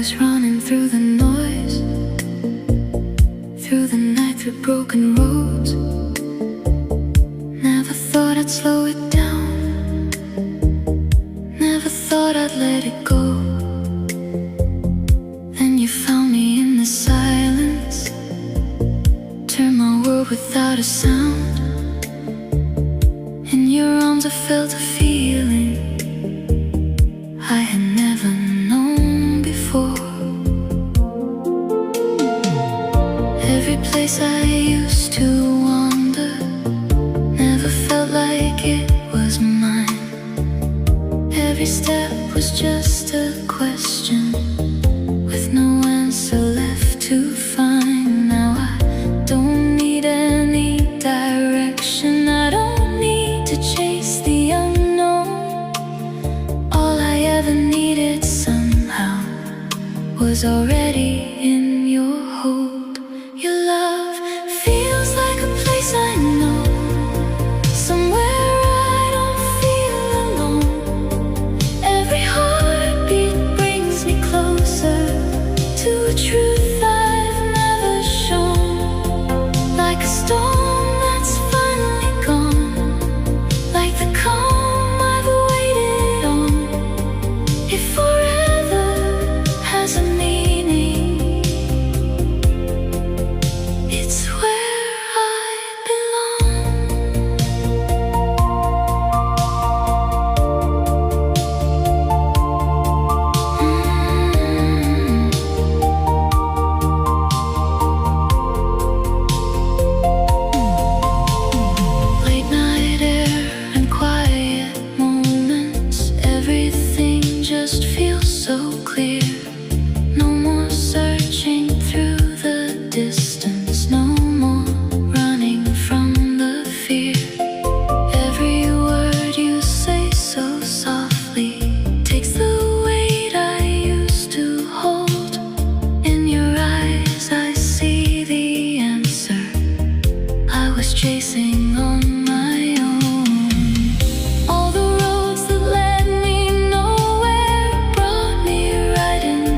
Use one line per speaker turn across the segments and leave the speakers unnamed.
was running through the noise, through the night, through broken roads. Never thought I'd slow it down, never thought I'd let it go. Then you found me in the silence, turned my world without a sound. In your arms I felt a feeling I had never known before. Every place I used to wander never felt like it was mine. Every step was just a question with no answer left to find. Now I don't need any direction, I don't need to chase the unknown. All I ever needed somehow was already in your hold. Your love feels like a place I know, somewhere I don't feel alone. Every heartbeat brings me closer to a truth I've never shown. Like a storm that's finally gone, like the calm I've waited on. If forever has a meaning, it's where I belong. Late night air and quiet moments, everything just feels so clear. No more searching through the distance, no more running from the fear. Every word you say so softly takes the weight I used to hold. In your eyes I see the answer I was chasing on my own. All the roads that led me nowhere brought me right into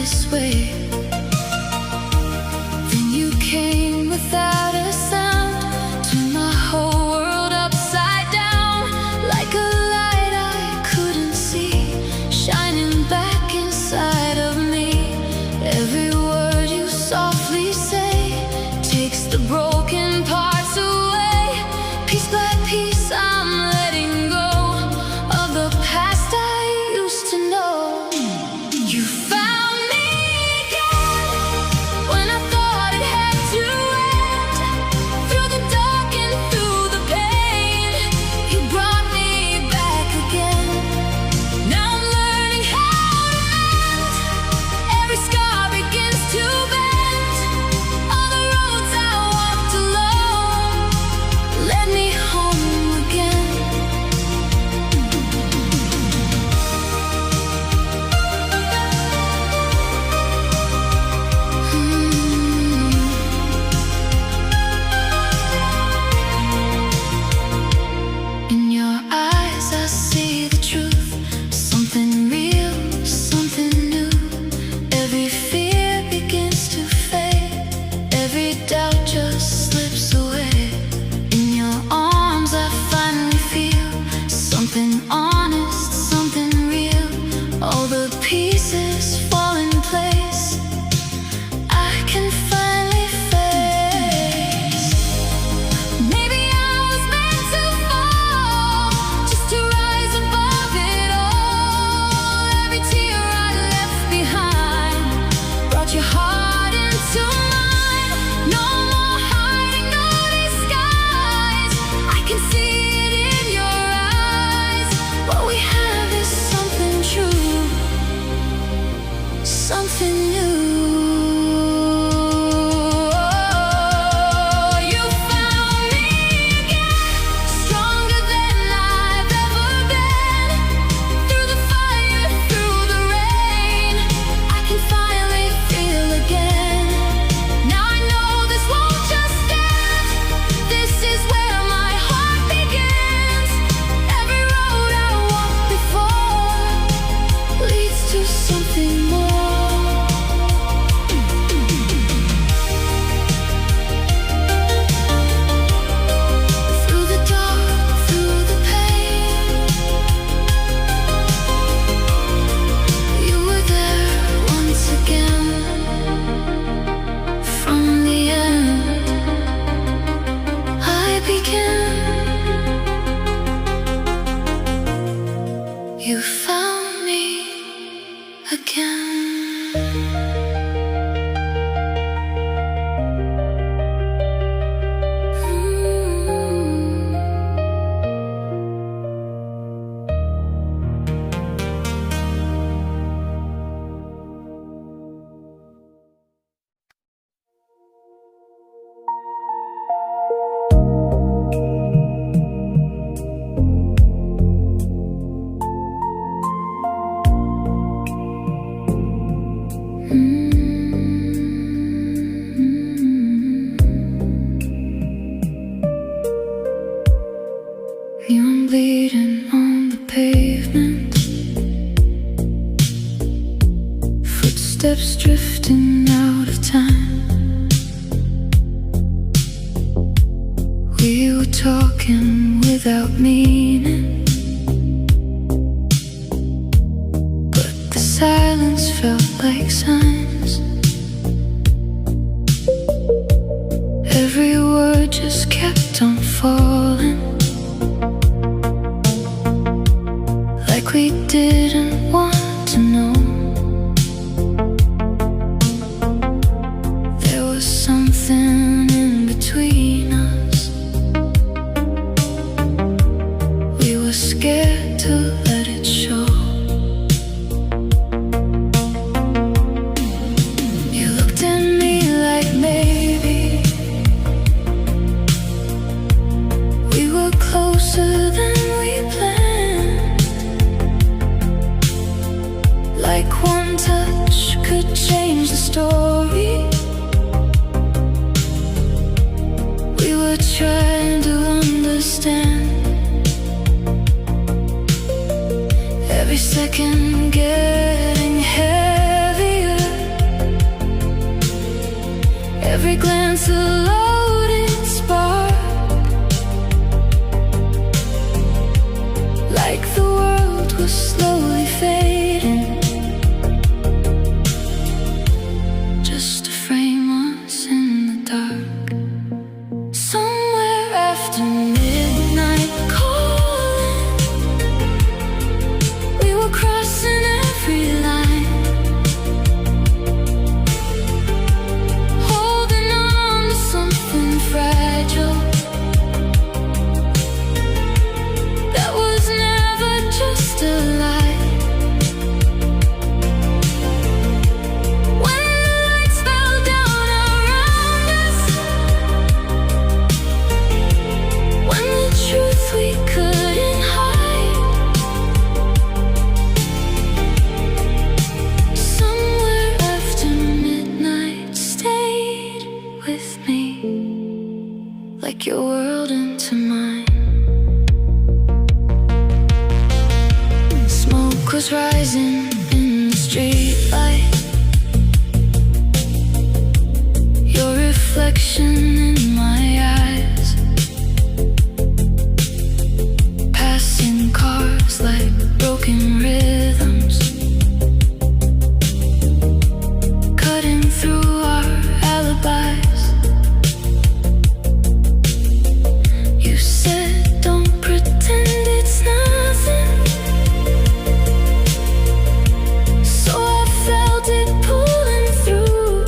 this way. Then you came without a sound, turned my whole world upside down, like a light I couldn't see, shining back inside of me. Every word you softly say takes the broken parts away. Piece by piece I'm letting go of the past I used to know. You found me again when I thought it had to end. Through the dark and through the pain, you brought me back again. Now I'm learning how to mend. Every scar begins to bend. All the roads I walked alone led me home again. In your eyes I see the truth, something real, something new. Every fear begins to fade, every doubt just slips away. In your arms I finally feel something honest, something real. All the pieces fall in place, I can finally face. Maybe I was meant to fall, just to rise above it all. Every tear I left behind brought your heart into mine. No more hiding, no disguise, I can see it in your eyes. What we have is something true, something new. You found me again, stronger than I've ever been. Through the fire, through the rain, I can finally feel again. Now I know this won't just end. This is where my heart begins. Every road I walked before leads to something more. Through the dark, through the pain, you were there once again. From the end, I began. You found me again. I'm bleeding on the pavement, footsteps drifting out of time. We were talking without meaning, but the silence felt like signs. Every word just kept on falling, like we didn't want to know. There was something in between us. We were scared to let it show. You looked at me like maybe we were closer than we planned. Like one touch could change the story. We were trying to understand. Every second getting heavier. every glance a loaded spark, like the world was slowly fading, just to frame us in the dark. Somewhere after midnight calling, we were crossing every line, holding on to something fragile that was never just a lie. When the lights fell down around us, when the truth we couldn't hide, somewhere after midnight stayed with me, like your world into mine. Smoke was rising in the streetlight, your reflection in my eyes, passing cars like broken rhythms, cutting through our alibis. You said, don't pretend it's nothing, so I felt it pulling through.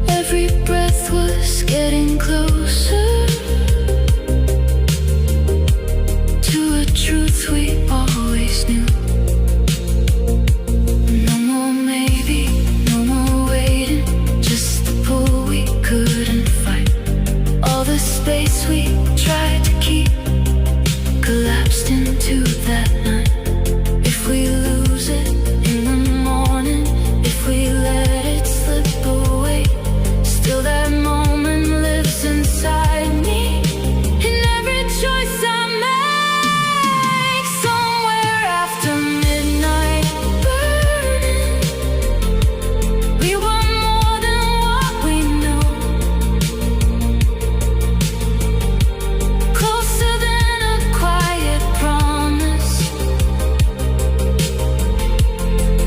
Every breath was getting closer to a truth we always knew. No more maybe, no more waiting, just the pull we couldn't fight. All the space we tried to keep collapsed into that night. If we lose it in the morning, if we let it slip away, still that moment lives inside me, in every choice I make. Somewhere after midnight burning, we were more than what we know, closer than a quiet promise,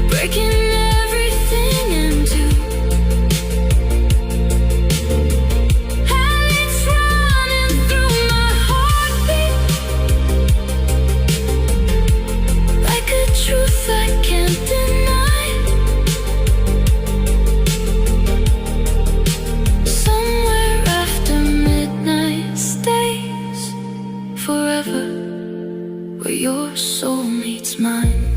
breaking everything in two. And it's running through my heartbeat, like a truth I can't deny. Somewhere after midnight stays forever, where your soul meets mine.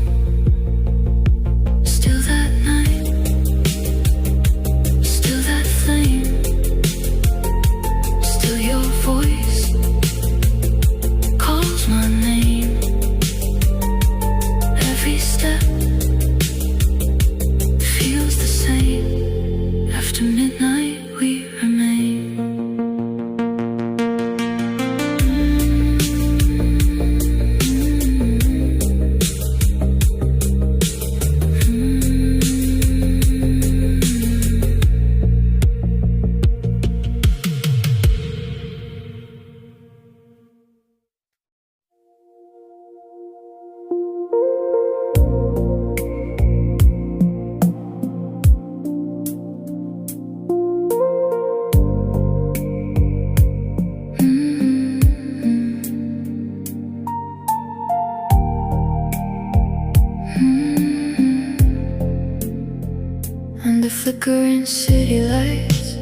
Still that night, still that flame, still your voice calls my name. Every step feels the same. After midnight we remain. Under flickering city lights,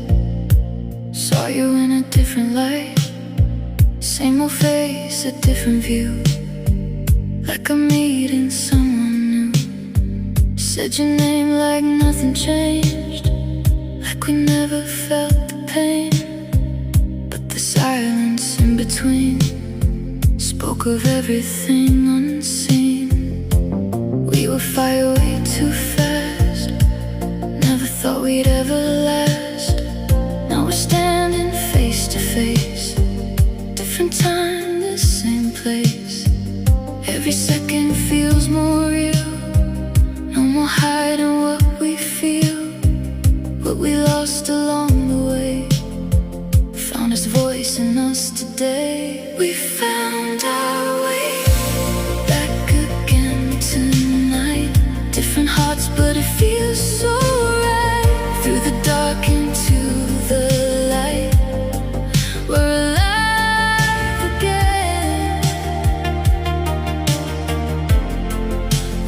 saw you in a different light. Same old face, a different view, like I'm meeting someone new. Said your name like nothing changed, like we never felt the pain. But the silence in between spoke of everything unseen. We were fire way too fast, never thought we'd ever last. Now we're standing face to face, different time, the same place. Every second feels more real, no more hiding what we feel. what we lost along the way found its voice in us today. We found our way back again tonight. Different hearts, but it feels so right. Through the dark into the light, we're alive again.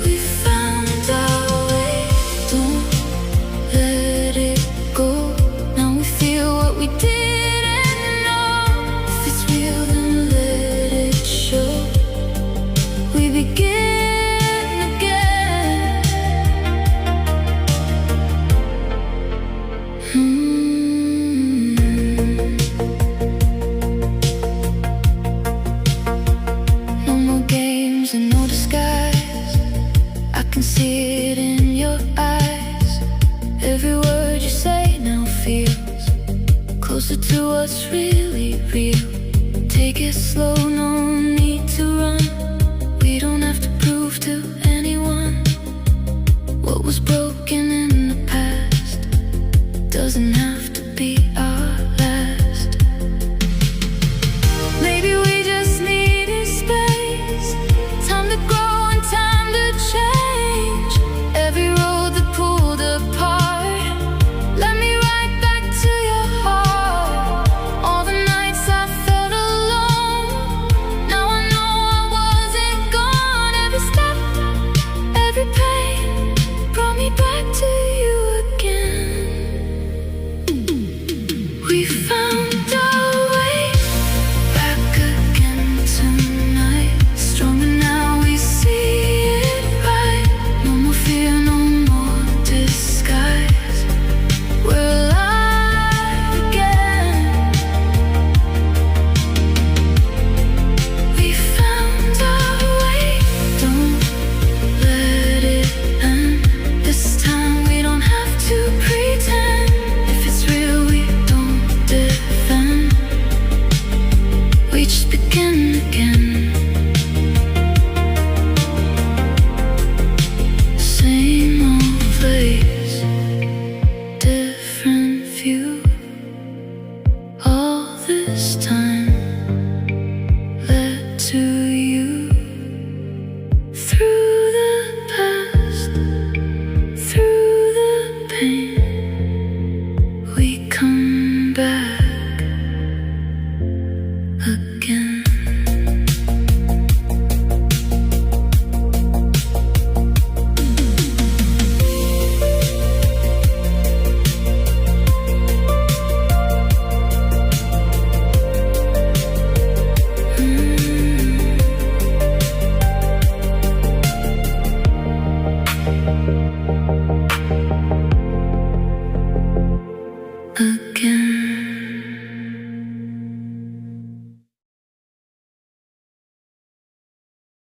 We found our way, don't let it go. Now we feel what we didn't know. If it's real, then let it show. We begin again. No more games and no disguise. I can see it in your eyes. Every word you say now feels closer to what's really real. Take it slow, no need to run. We don't have to prove to anyone what was broken in the past doesn't have to be our last. Maybe we just needed space, time to grow and time to change. Every road that pulled apart led me right back to your heart. All the nights I felt alone, now I know I wasn't gone. Every step, every pain brought me back to you again. We found our way back again tonight. Stronger now, we see it right. No more fear, no more disguise. We're alive again. We found our way, don't let it end. This time we don't have to pretend. If it's real, we don't defend. We just begin again. Same old place, different view. All this time led to you. Through the past, through the pain, we come back again. Again.